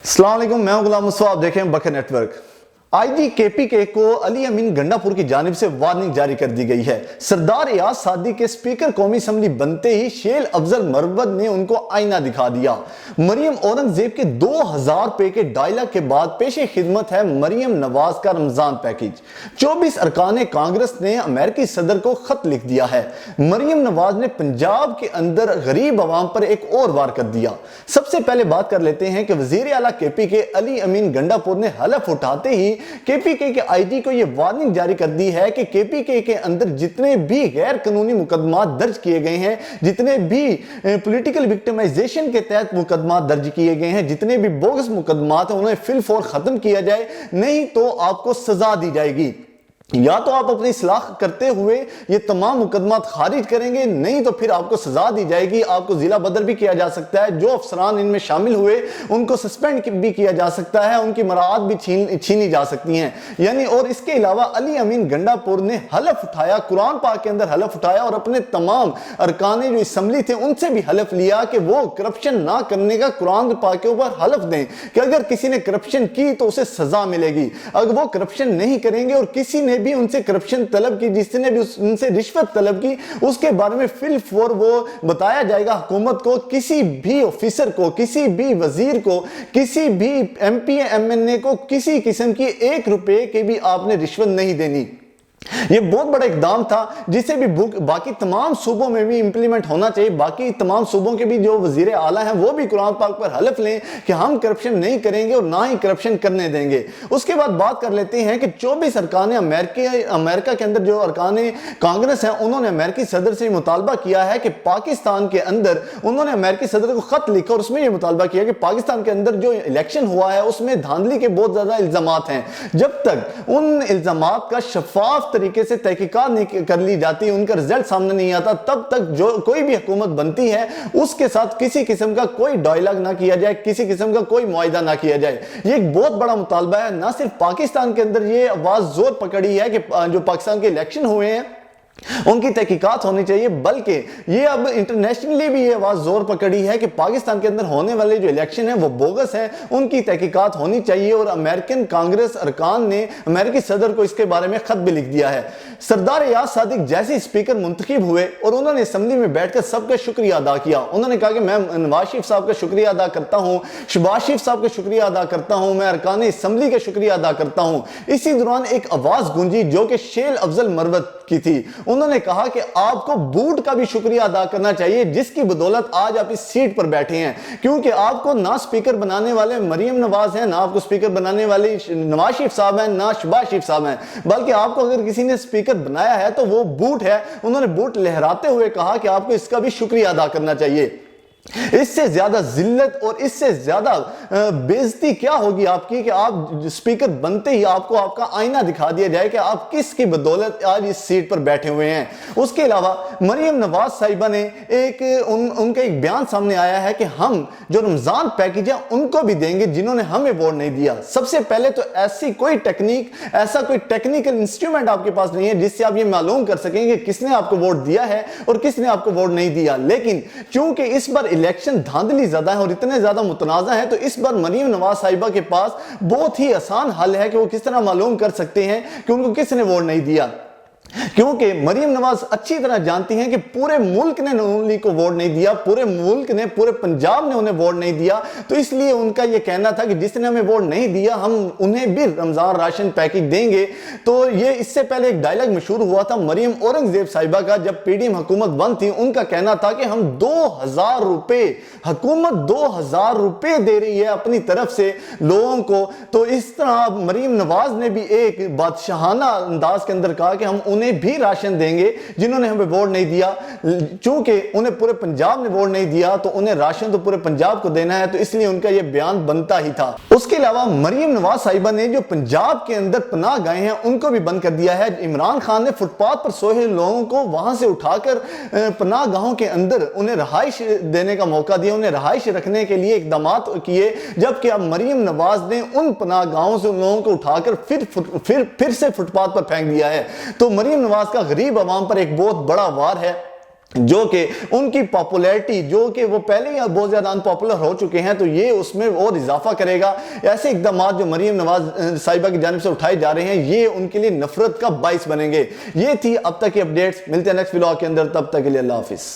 अस्सलाम वालेकुम, मैं हूं गुलाम मुस्तफा। आप देखें बकर नेटवर्क। आईजी केपीके को अली अमीन गंडापुर की जानिब से वार्निंग जारी कर दी गई है। सरदार एयाज सादी के स्पीकर कौमी असम्बली बनते ही शेल अफजल मरवत ने उनको आईना दिखा दिया। मरियम औरंगजेब के 2000 रुपए के डायलॉग के बाद पेशे खिदमत है मरियम नवाज का रमजान पैकेज। 24 अरकान कांग्रेस ने अमेरिकी सदर को खत लिख दिया है। मरियम नवाज ने पंजाब के अंदर गरीब अवाम पर एक और वार कर दिया। सबसे पहले बात कर लेते हैं कि वजीर आला केपीके अली अमीन गंडापुर ने हलफ उठाते ही केपीके के आईजी को यह वार्निंग जारी कर दी है कि केपीके के अंदर जितने भी गैर कानूनी मुकदमा दर्ज किए गए हैं, जितने भी पॉलिटिकल विक्टिमाइजेशन के तहत मुकदमा दर्ज किए गए हैं, जितने भी बोगस मुकदमा हैं, उन्हें फिल फौर खत्म किया जाए, नहीं तो आपको सजा दी जाएगी। या तो आप अपनी इस्लाह करते हुए ये तमाम मुकदमात खारिज करेंगे, नहीं तो फिर आपको सजा दी जाएगी। आपको जिला बदर भी किया जा सकता है। जो अफसरान इनमें शामिल हुए उनको सस्पेंड भी किया जा सकता है, उनकी मराद भी छीनी जा सकती हैं। यानी और इसके अलावा अली अमीन गंडापुर ने हलफ उठाया, कुरान पाक के अंदर हलफ उठाया और अपने तमाम अरकाने जो असम्बली थे उनसे भी हलफ लिया कि वो करप्शन ना करने का कुरान पाक के ऊपर हलफ दें कि अगर किसी ने करप्शन की तो उसे सजा मिलेगी। अगर वो करप्शन नहीं करेंगे और किसी ने भी उनसे करप्शन तलब की, जिसने भी उनसे रिश्वत तलब की, उसके बारे में फिल फौर वो बताया जाएगा हुकूमत को। किसी भी ऑफिसर को, किसी भी वजीर को, किसी भी एमपी एमएनए को किसी किस्म की 1 रुपए की भी आपने रिश्वत नहीं देनी। ये बहुत बड़ा इकदाम था जिसे भी बाकी तमाम सूबों में भी इंप्लीमेंट होना चाहिए। बाकी तमाम सूबों के भी जो वजीर आला हैं वो भी कुरान पाक पर हलफ लें कि हम करप्शन नहीं करेंगे और ना ही करप्शन करने देंगे। उसके बाद बात कर लेते हैं कि 24 अरकान अमेरिका के अंदर जो अरकान कांग्रेस हैं, उन्होंने अमेरिकी सदर से मुतालबा किया है कि पाकिस्तान के अंदर, उन्होंने अमेरिकी सदर को खत लिखा और उसमें यह मुतालबा किया कि पाकिस्तान के अंदर जो इलेक्शन हुआ है उसमें धांधली के बहुत ज्यादा इल्जामात हैं। जब तक उन इल्जामात का शफाफ तरीके से तहकीकात नहीं कर ली जाती, उनका रिजल्ट सामने नहीं आता, तब तक जो कोई भी हुकूमत बनती है उसके साथ किसी किस्म का कोई डायलॉग ना किया जाए, किसी किस्म का कोई मुआहिदा ना किया जाए। ये एक बहुत बड़ा मुतालबा है। ना सिर्फ पाकिस्तान के अंदर ये आवाज जोर पकड़ी है कि जो पाकिस्तान के इलेक्शन हुए हैं उनकी तहकीकात होनी चाहिए, बल्कि ये अब इंटरनेशनली भी ये आवाज जोर पकड़ी है कि पाकिस्तान के अंदर होने वाले जो इलेक्शन है वो बोगस है, उनकी तहकीकात होनी चाहिए। और अमेरिकन कांग्रेस अरकान ने अमेरिकी सदर को इसके बारे में खत भी लिख दिया है। सरदार एयाज सादी जैसे स्पीकर मुंतखब हुए और उन्होंने असम्बली में बैठकर सबका शुक्रिया अदा किया। उन्होंने कहा कि मैं नवाज शरीफ साहब का शुक्रिया अदा करता हूँ, शहबाज शरीफ साहब का शुक्रिया अदा करता हूँ, मैं अरकान असम्बली का शुक्रिया अदा करता हूँ। इसी दौरान एक आवाज गूंजी जो कि शेल अफजल मरवत की थी। उन्होंने कहा कि आपको बूट का भी शुक्रिया अदा करना चाहिए जिसकी बदौलत आज आप इस सीट पर बैठे हैं, क्योंकि आपको ना स्पीकर बनाने वाले मरियम नवाज हैं, ना आपको स्पीकर बनाने वाले नवाज शरीफ साहब हैं, ना शहबाज शरीफ साहब हैं, बल्कि आपको अगर किसी ने स्पीकर बनाया है तो वो बूट है। उन्होंने बूट लहराते हुए कहा कि आपको इसका भी शुक्रिया अदा करना चाहिए। इससे ज्यादा जिल्लत और इससे ज्यादा बेइज्जती क्या होगी आपकी कि आप स्पीकर बनते ही आपको आपका आईना दिखा दिया जाए कि आप किसकी बदौलत आज इस सीट पर बैठे हुए हैं। उसके अलावा मरियम नवाज साहिबा ने उनका एक बयान सामने आया है कि हम जो रमजान पैकेज है उनको भी देंगे जिन्होंने हमें वोट नहीं दिया। सबसे पहले तो ऐसी कोई टेक्निक, ऐसा कोई टेक्निकल इंस्ट्रूमेंट आपके पास नहीं है जिससे आप ये मालूम कर सकेंगे किसने आपको वोट दिया है और किसने आपको वोट नहीं दिया। लेकिन चूंकि इस बार इलेक्शन धांधली ज्यादा है और इतने ज्यादा मुतनाज़ा है, तो इस बार मरियम नवाज साहिबा के पास बहुत ही आसान हल है कि वो किस तरह मालूम कर सकते हैं कि उनको किसने वोट नहीं दिया। क्योंकि मरियम नवाज अच्छी तरह जानती हैं कि पूरे मुल्क ने नून लीग को वोट नहीं दिया, पूरे मुल्क ने, पूरे पंजाब ने उन्हें वोट नहीं दिया, तो इसलिए उनका यह कहना था कि जिसने हमें वोट नहीं दिया हम उन्हें भी रमजान राशन पैकेज देंगे। तो ये इससे पहले एक डायलॉग मशहूर हुआ था मरियम औरंगजेब साहिबा का, जब पीडीएम हुकूमत बंद थी, उनका कहना था कि हम 2000 रुपए, हुकूमत 2000 रुपए दे रही है अपनी तरफ से लोगों को। तो इस तरह मरियम नवाज ने भी एक बादशाहाना अंदाज के अंदर कहा कि हम उन्हें भी राशन देंगे जिन्होंने हमें वोट नहीं दिया। चूंकि उन्हें पूरे पंजाब ने वोट नहीं दिया तो उन्हें राशन तो पूरे पंजाब को देना है, तो इसलिए उनका यह बयान बनता ही था। उसके अलावा मरियम नवाज साहिबा ने जो पंजाब के अंदर पनाह गाहें हैं उनको भी बंद कर दिया है। इमरान खान ने फुटपाथ पर सोए लोगों को वहां से उठाकर पनाह गाहों के अंदर उन्हें रहाइश देने का मौका दिया, उन्हें रहाइश रखने के लिए इकदाम किए, जबकि अब मरियम नवाज ने उन पनाह गाहों से उन लोगों को उठाकर फिर से फुटपाथ पर फेंक दिया है। तो मरियम नवाज का गरीब अवाम पर एक बहुत बड़ा वार है। جو کہ ان کی پاپولیرٹی جو کہ وہ پہلے ہی بہت زیادہ ان پاپولر ہو چکے ہیں، تو یہ اس میں اور اضافہ کرے گا۔ ایسے اقدامات جو مریم نواز صاحبہ کی جانب سے اٹھائے جا رہے ہیں، یہ ان کے لیے نفرت کا باعث بنیں گے۔ یہ تھی اب تک کی اپڈیٹس، ملتے ہیں نیکسٹ ولاگ کے اندر، تب تک کے لیے اللہ حافظ۔